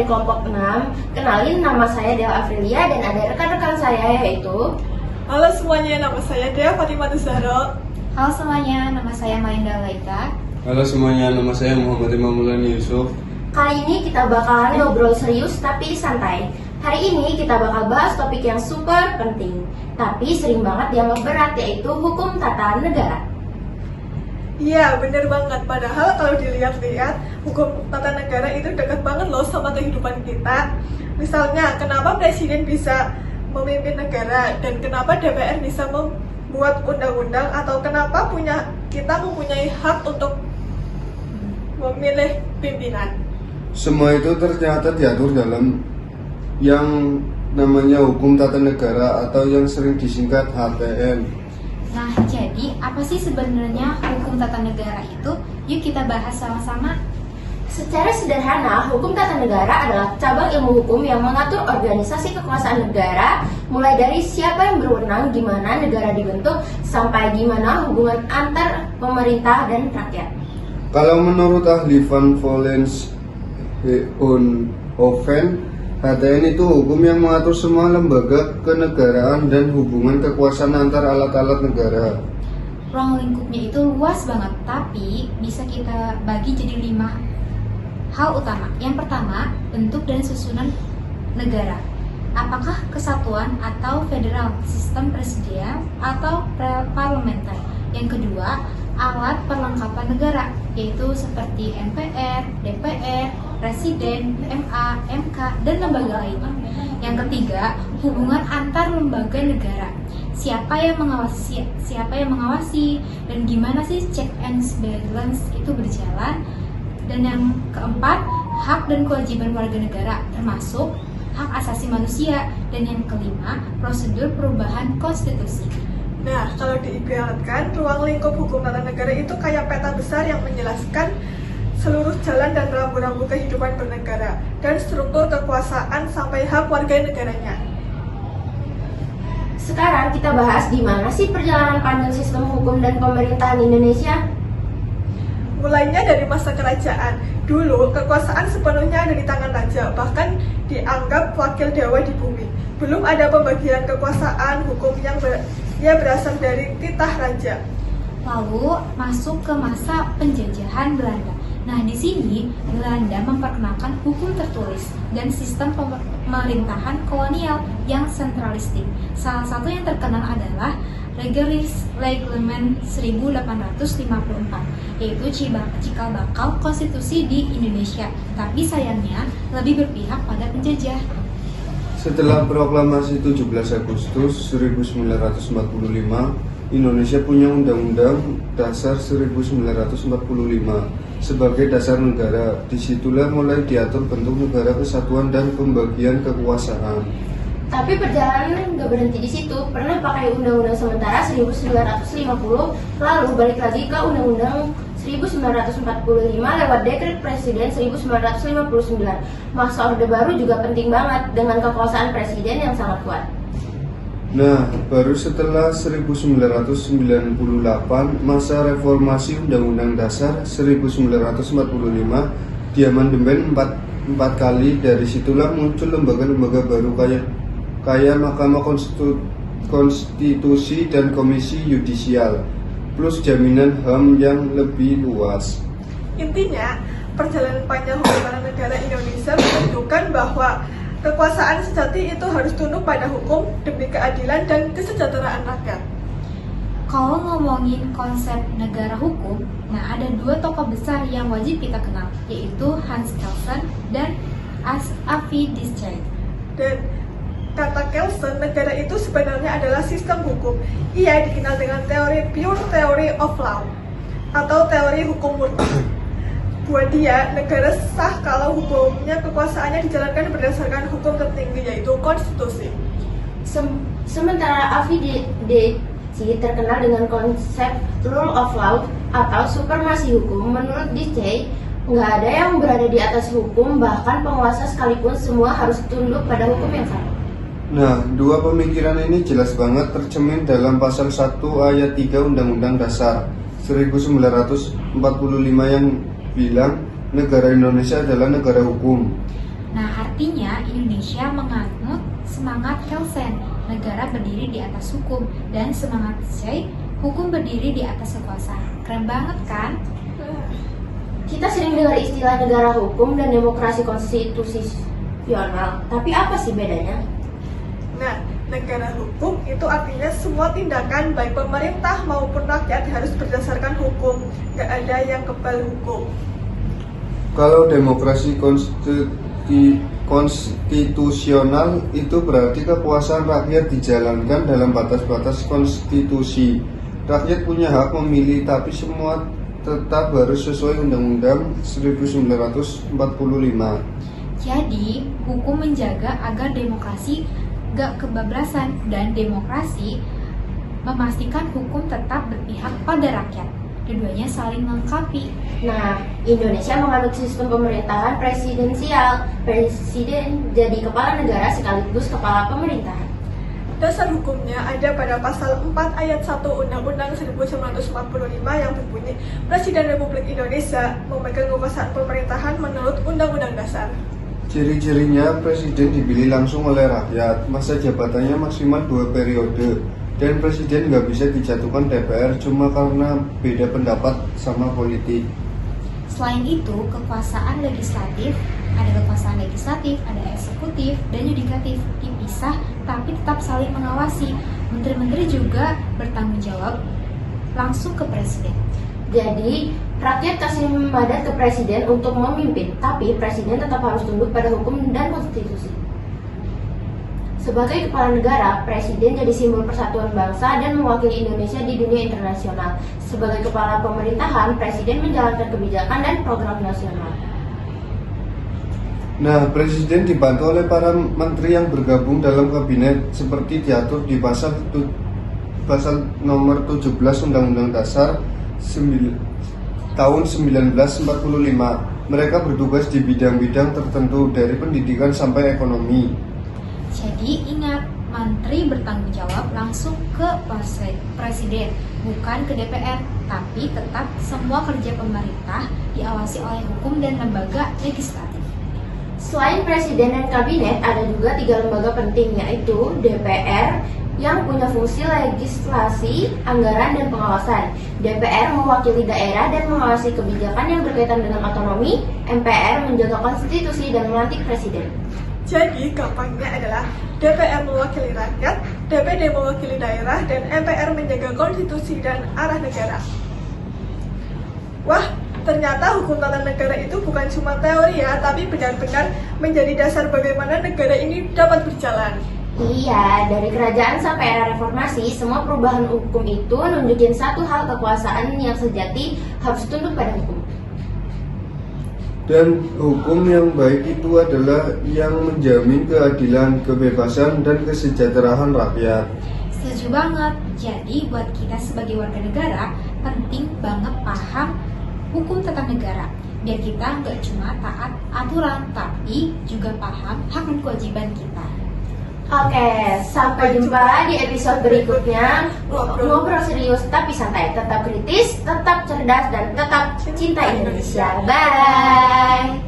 dari kelompok 6. Kenalin, nama saya Dea Afrilia dan ada rekan-rekan saya yaitu... Halo semuanya, nama saya Dea Fatimah Zahra. Halo semuanya, nama saya Malinda Laita. Halo semuanya, nama saya Muhammad Imam Mulani Yusuf. Kali ini kita bakalan ngobrol serius tapi santai. Hari ini kita bakal bahas topik yang super penting, tapi sering banget dianggap berat, yaitu hukum tata negara. Iya, bener banget. Padahal kalau dilihat-lihat, hukum tata negara itu dekat banget loh sama kehidupan kita. Misalnya, kenapa presiden bisa memimpin negara dan kenapa DPR bisa membuat undang-undang, atau kenapa kita mempunyai hak untuk memilih pimpinan. Semua itu ternyata diatur dalam yang namanya hukum tata negara atau yang sering disingkat HTN. Nah, jadi apa sih sebenarnya hukum tata negara itu? Yuk kita bahas sama-sama. Secara sederhana, hukum tata negara adalah cabang ilmu hukum yang mengatur organisasi kekuasaan negara, mulai dari siapa yang berwenang, gimana negara dibentuk, sampai gimana hubungan antar pemerintah dan rakyat. Kalau menurut ahli Van Vollenhoven, HTN itu hukum yang mengatur semua lembaga kenegaraan dan hubungan kekuasaan antar alat-alat negara. Ruang lingkupnya itu luas banget, tapi bisa kita bagi jadi 5 hal utama. Yang pertama, bentuk dan susunan negara. Apakah kesatuan atau federal, sistem presidensial atau parlementer? Yang kedua, alat perlengkapan negara, yaitu seperti MPR, DPR, Presiden, MA, MK, dan lembaga lainnya. Yang ketiga, hubungan antar lembaga negara. Siapa yang mengawasi, dan gimana sih check and balance itu berjalan. Dan yang keempat, hak dan kewajiban warga negara, termasuk hak asasi manusia. Dan yang kelima, prosedur perubahan konstitusi. Nah, kalau diibaratkan, ruang lingkup hukum tata negara itu kayak peta besar yang menjelaskan seluruh jalan dan rambu-rambu kehidupan bernegara dan struktur kekuasaan sampai hak warga negaranya. Sekarang kita bahas gimana sih perjalanan panjang sistem hukum dan pemerintahan Indonesia. Mulainya dari masa kerajaan. Dulu, kekuasaan sepenuhnya ada di tangan raja, bahkan dianggap wakil dewa di bumi. Belum ada pembagian kekuasaan hukum yang berasal dari titah raja. Lalu masuk ke masa penjajahan Belanda. Nah, di sini Belanda memperkenalkan hukum tertulis dan sistem pemerintahan kolonial yang sentralistik. Salah satu yang terkenal adalah Reglement 1854, yaitu cikal bakal konstitusi di Indonesia. Tapi sayangnya lebih berpihak pada penjajah. Setelah proklamasi 17 Agustus 1945, Indonesia punya Undang-Undang Dasar 1945 sebagai dasar negara. Disitulah mulai diatur bentuk negara, kesatuan, dan pembagian kekuasaan. Tapi perjalanan nggak berhenti di situ. Pernah pakai Undang-Undang sementara 1950, lalu balik lagi ke Undang-Undang 1945 lewat Dekret Presiden 1959. Masa Orde Baru juga penting banget dengan kekuasaan presiden yang sangat kuat. Nah, baru setelah 1998, masa reformasi Undang-Undang Dasar 1945 diamandemen 4 kali. Dari situlah muncul lembaga-lembaga baru kayak Mahkamah Konstitusi dan Komisi Yudisial, plus jaminan HAM yang lebih luas. Intinya, perjalanan panjang hukum tata negara Indonesia menunjukkan bahwa kekuasaan sejati itu harus tunduk pada hukum demi keadilan dan kesejahteraan rakyat. Kalau ngomongin konsep negara hukum, nah ada 2 tokoh besar yang wajib kita kenal, yaitu Hans Kelsen dan Avi Dischardt. Dan kata Kelsen, negara itu sebenarnya adalah sistem hukum. Ia dikenal dengan teori pure theory of law atau teori hukum murni. Buat dia, negara sah kalau hukumnya kekuasaannya dijalankan berdasarkan hukum tertinggi, yaitu konstitusi. Sementara Avi Dischardt terkenal dengan konsep rule of law atau supremasi hukum. Menurut Dischardt, nggak ada yang berada di atas hukum, bahkan penguasa sekalipun semua harus tunduk pada hukum yang sama. Nah, 2 pemikiran ini jelas banget tercermin dalam pasal 1 ayat 3 Undang-Undang Dasar 1945 yang bilang negara Indonesia adalah negara hukum. Nah, artinya Indonesia menganut semangat Kelsen, negara berdiri di atas hukum, dan semangat Shea, hukum berdiri di atas kekuasaan. Keren banget kan? Kita sering dengar istilah negara hukum dan demokrasi konstitusional, tapi apa sih bedanya? Nah, negara hukum itu artinya semua tindakan baik pemerintah maupun rakyat harus berdasarkan hukum, nggak ada yang kebal hukum. Kalau demokrasi konstitusional itu berarti kekuasaan rakyat dijalankan dalam batas-batas konstitusi. Rakyat punya hak memilih, tapi semua tetap harus sesuai Undang-Undang 1945. Jadi, hukum menjaga agar demokrasi gak kebablasan, dan demokrasi memastikan hukum tetap berpihak pada rakyat. Keduanya saling melengkapi. Nah, Indonesia menganut sistem pemerintahan presidensial. Presiden jadi kepala negara sekaligus kepala pemerintahan. Dasar hukumnya ada pada pasal 4 ayat 1 Undang-Undang 1945 yang berbunyi, Presiden Republik Indonesia memegang kekuasaan pemerintahan menurut Undang-Undang Dasar. Ciri-cirinya presiden dipilih langsung oleh rakyat, masa jabatannya maksimal 2 periode, dan presiden nggak bisa dijatuhkan DPR cuma karena beda pendapat sama politik. Selain itu, kekuasaan legislatif, ada eksekutif, dan yudikatif dipisah tapi tetap saling mengawasi. Menteri-menteri juga bertanggung jawab langsung ke presiden. Jadi, rakyat kasih mandat ke presiden untuk memimpin, tapi presiden tetap harus tunduk pada hukum dan konstitusi. Sebagai kepala negara, presiden jadi simbol persatuan bangsa dan mewakili Indonesia di dunia internasional. Sebagai kepala pemerintahan, presiden menjalankan kebijakan dan program nasional. Nah, presiden dibantu oleh para menteri yang bergabung dalam kabinet seperti diatur di pasal nomor 17 Undang-Undang Dasar tahun 1945. Mereka bertugas di bidang-bidang tertentu dari pendidikan sampai ekonomi. Jadi ingat, menteri bertanggung jawab langsung ke presiden, bukan ke DPR, tapi tetap semua kerja pemerintah diawasi oleh hukum dan lembaga legislatif. Selain presiden dan kabinet, ada juga 3 lembaga penting, yaitu DPR yang punya fungsi legislasi, anggaran, dan pengawasan. DPR mewakili daerah dan mengawasi kebijakan yang berkaitan dengan otonomi. MPR menjaga konstitusi dan melantik presiden. Jadi, gampangnya adalah DPR mewakili rakyat, DPD mewakili daerah, dan MPR menjaga konstitusi dan arah negara. Wah, ternyata hukum tata negara itu bukan cuma teori ya, tapi benar-benar menjadi dasar bagaimana negara ini dapat berjalan. Iya, dari kerajaan sampai era reformasi, semua perubahan hukum itu nunjukin satu hal, kekuasaan yang sejati harus tunduk pada hukum. Dan hukum yang baik itu adalah yang menjamin keadilan, kebebasan, dan kesejahteraan rakyat. Setuju banget. Jadi buat kita sebagai warga negara, penting banget paham hukum tata negara. Biar kita nggak cuma taat aturan, tapi juga paham hak dan kewajiban kita. Oke, sampai jumpa di episode berikutnya. Ngobrol serius tapi santai, tetap kritis, tetap cerdas, dan tetap cinta Indonesia. Bye.